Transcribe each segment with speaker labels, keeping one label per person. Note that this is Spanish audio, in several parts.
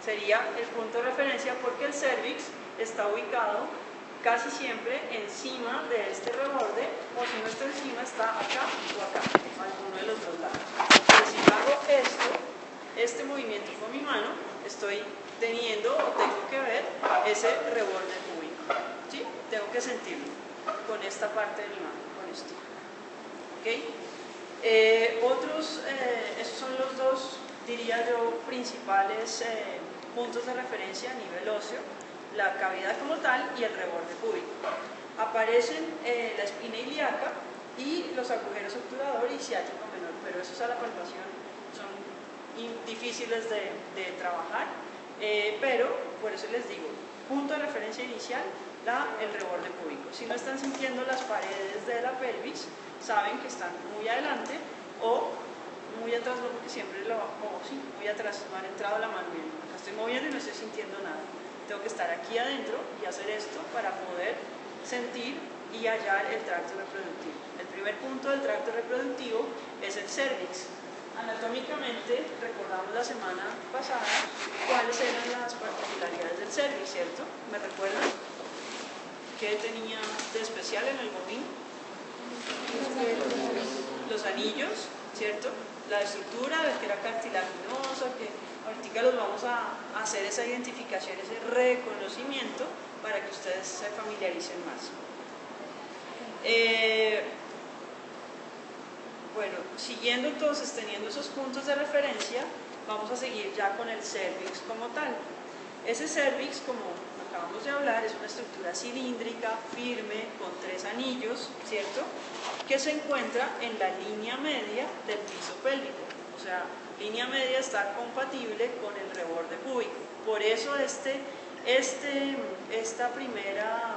Speaker 1: sería el punto de referencia porque el cervix está ubicado casi siempre encima de este reborde, o si no está encima, está acá o acá, alguno de los dos lados. Pero si yo hago esto, este movimiento con mi mano, estoy teniendo o tengo que ver ese reborde púbico, ¿sí? Tengo que sentirlo con esta parte de mi mano, con esto. ¿Okay? Esos son los dos, diría yo, principales puntos de referencia a nivel óseo: la cavidad como tal y el reborde púbico. Aparecen la espina ilíaca y los agujeros obturador y ciático menor, pero esos a la palpación son difíciles de trabajar, pero por eso les digo, punto de referencia inicial, el reborde púbico. Si no están sintiendo las paredes de la pelvis, saben que están muy adelante o muy atrás, no, porque siempre lo bajo, sí, muy atrás, no han entrado la mano bien. Acá estoy moviendo y no estoy sintiendo nada. Tengo que estar aquí adentro y hacer esto para poder sentir y hallar el tracto reproductivo. El primer punto del tracto reproductivo es el cervix. Anatómicamente, recordamos la semana pasada cuáles eran las particularidades del cervix, ¿cierto? ¿Me recuerdan? ¿Qué tenía de especial en el botín? Los anillos, ¿cierto? La estructura, de que era cartilaginosa, que ahorita los vamos a hacer esa identificación, ese reconocimiento para que ustedes se familiaricen más. Bueno, siguiendo entonces, teniendo esos puntos de referencia, vamos a seguir ya con el cervix como tal. Ese cervix, como acabamos de hablar, es una estructura cilíndrica, firme, con 3 anillos, ¿cierto?, que se encuentra en la línea media del piso pélvico. O sea, línea media está compatible con el reborde púbico. Por eso esta primera,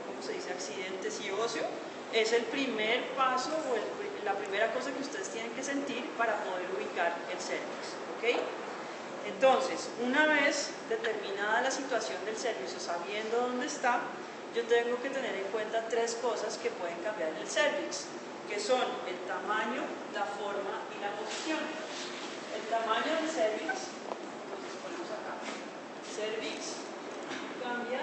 Speaker 1: ¿cómo se dice?, accidente óseo, es el primer paso o la primera cosa que ustedes tienen que sentir para poder ubicar el cervix, ¿ok? Entonces, una vez determinada la situación del cervix o sabiendo dónde está, yo tengo que tener en cuenta 3 cosas que pueden cambiar el cervix, que son el tamaño, la forma y la posición. El tamaño del cervix, entonces ponemos acá, cervix cambia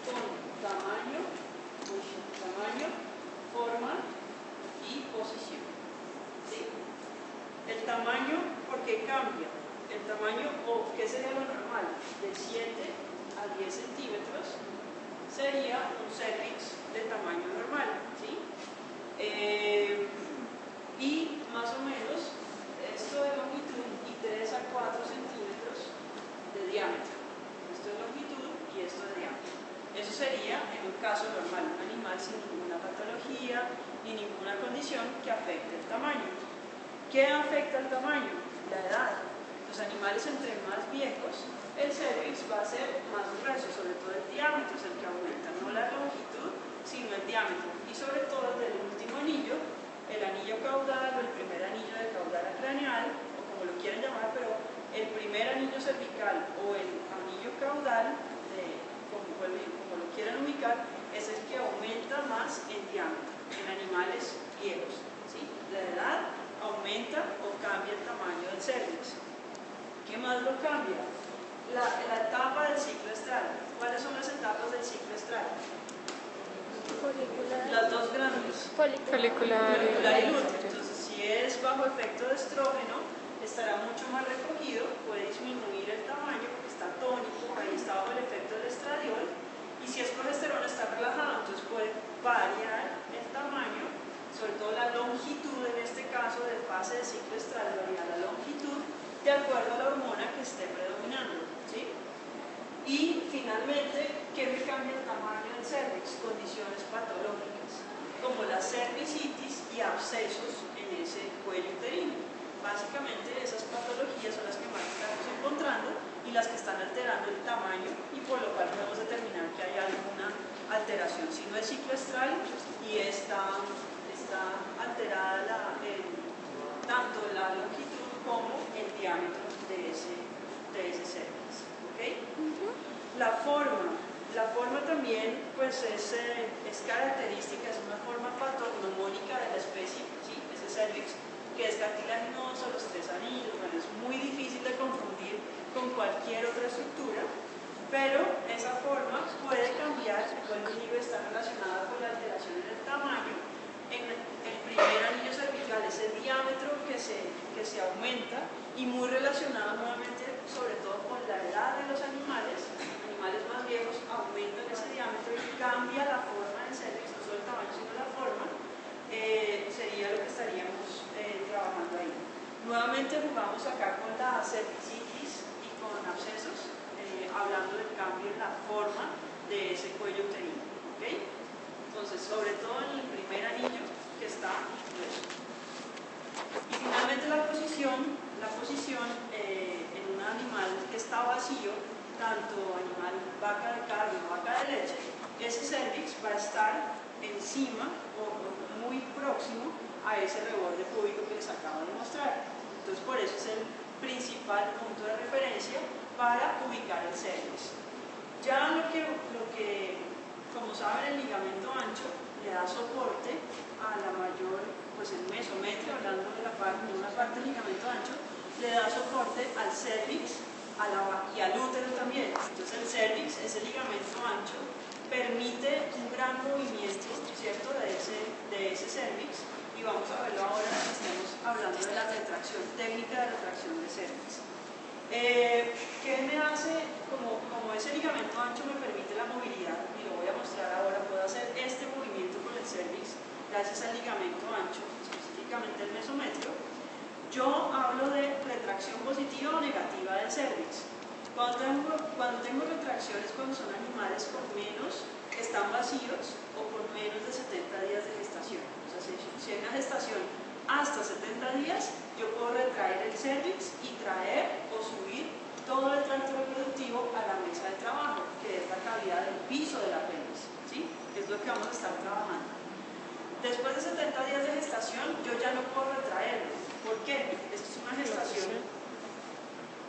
Speaker 1: con tamaño, forma y posición. ¿Sí? El tamaño, ¿por qué cambia? El tamaño, o ¿qué sería lo normal? De 7 a 10 centímetros sería un cervix de tamaño normal, ¿sí? Y más o menos esto de longitud y 3 a 4 centímetros de diámetro. Esto es longitud y esto de diámetro. Eso sería en un caso normal, un animal sin ninguna patología ni ninguna condición que afecte el tamaño. ¿Qué afecta el tamaño? La edad. Los animales entre más viejos, el cervix va a ser más grueso, sobre todo el diámetro es el que aumenta, no la longitud, sino el diámetro. Y sobre todo el del último anillo, el anillo caudal o el primer anillo de caudal craneal, o como lo quieran llamar, pero el primer anillo cervical o el anillo caudal, como lo quieran ubicar, es el que aumenta más en diámetro en animales viejos, ¿sí? La edad aumenta o cambia el tamaño del cervix. ¿Qué más lo cambia? La etapa del ciclo estral. ¿Cuáles son las etapas del ciclo estral?
Speaker 2: Folicular.
Speaker 1: Las dos grandes.
Speaker 2: Folicular
Speaker 1: Y lúteo. Entonces, si es bajo efecto de estrógeno, estará mucho más recogido, puede disminuir el tamaño porque está tónico, ahí está bajo el efecto del estradiol. Y si es progesterona, está relajado, entonces puede variar el tamaño, sobre todo la longitud, en este caso de fase de ciclo estral, varía la longitud de acuerdo a la hormona que esté predominando, ¿sí? Y finalmente, ¿qué me cambia el tamaño del cervix? Condiciones patológicas, como la cervicitis y abscesos en ese cuello uterino. Básicamente esas patologías son las que más estamos encontrando y las que están alterando el tamaño, y por lo cual podemos determinar que hay alguna alteración, si no es ciclo estral y está alterada tanto la longitud como el diámetro de ese cervix, ¿okay? La forma también pues es característica, es una forma patognomónica de la especie, ¿sí? Ese cervix que es cartilaginoso, los 3 anillos, bueno, es muy difícil de confundir cualquier otra estructura, pero esa forma puede cambiar, vuelvo y digo, está relacionada con la alteración en el tamaño. En el primer anillo cervical es el diámetro que se aumenta y muy relacionado nuevamente sobre todo con la edad de los animales más viejos aumentan ese diámetro y cambia la forma del cervix, no solo el tamaño sino la forma, sería lo que estaríamos trabajando ahí. Nuevamente jugamos acá con la cervicitis y con abscesos, hablando del cambio en la forma de ese cuello uterino. ¿Okay? Entonces, sobre todo en el primer anillo que está grueso. Y finalmente la posición en un animal que está vacío, tanto animal vaca de carne o vaca de leche, ese cervix va a estar encima o muy próximo a ese reborde púbico que les acabo de mostrar. Entonces, por eso es el principal punto de referencia para ubicar el cervix. Ya lo que como saben, el ligamento ancho le da soporte a la mayor, pues el mesometrio, hablando de una parte del ligamento ancho, le da soporte al cervix y al útero también. Entonces el cervix, ese ligamento ancho, permite un gran movimiento, ¿cierto?, de ese cervix, y vamos a verlo ahora que estemos hablando de la retracción, técnica de retracción de cervix. ¿Qué me hace? Como ese ligamento ancho me permite la movilidad, y lo voy a mostrar ahora, puedo hacer este movimiento con el cervix gracias al ligamento ancho, específicamente el mesometrio. Yo hablo de retracción positiva o negativa del cervix. Cuando tengo retracciones, cuando son animales que están vacíos o con menos de 70 días de gestación. O sea, si hay una gestación hasta 70 días, yo puedo retraer el cervix y traer o subir todo el tracto reproductivo a la mesa de trabajo, que es la cavidad del piso de la pelvis, ¿sí? Es lo que vamos a estar trabajando. Después de 70 días de gestación, yo ya no puedo retraerlo. ¿Por qué? Esta es una gestación,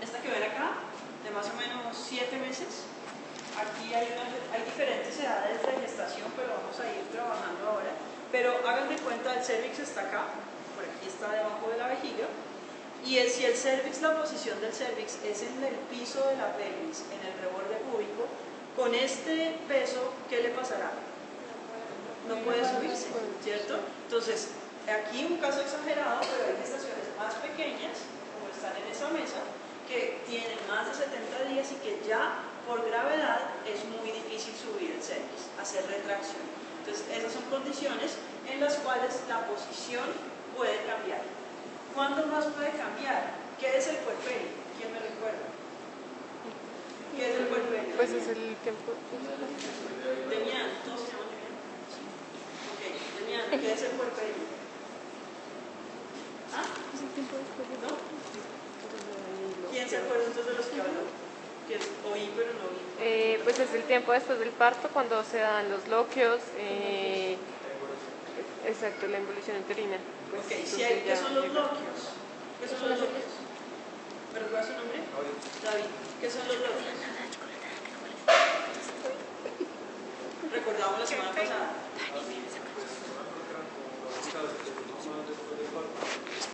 Speaker 1: esta que ven acá, de más o menos 7 meses. Aquí hay diferentes edades de gestación, pero vamos a ir trabajando ahora. Pero háganme cuenta, el cervix está acá, por aquí está debajo de la vejiga, y si el cervix, la posición del cervix es en el piso de la pelvis, en el reborde púbico, con este peso, ¿qué le pasará? No puede subirse, ¿cierto? Entonces, aquí un caso exagerado, pero hay gestaciones más pequeñas, como están en esa mesa, que tienen más de 70 días y que ya por gravedad es muy difícil subir el cervix, hacer retracción. Entonces, esas son condiciones en las cuales la posición puede cambiar. ¿Cuándo más puede cambiar? ¿Qué es el puerperio? ¿Quién me recuerda? ¿Qué es el puerperio?
Speaker 2: Pues es el tiempo.
Speaker 1: Demian, ¿todos se llaman Demian? Sí. Ok, Demian, ¿qué es el puerperio? ¿Ah?
Speaker 2: Es el tiempo después de...
Speaker 1: ¿No? ¿Quién se acuerda entonces de los que habló? Que oí pero no vi.
Speaker 2: Pues es el tiempo después del parto, cuando se dan los loquios, exacto, la involución uterina. Pues,
Speaker 1: ok, ¿qué son los loquios? ¿Qué son los loquios? ¿Me recuerda su nombre? David. ¿Qué son los loquios? Recordamos la semana pasada.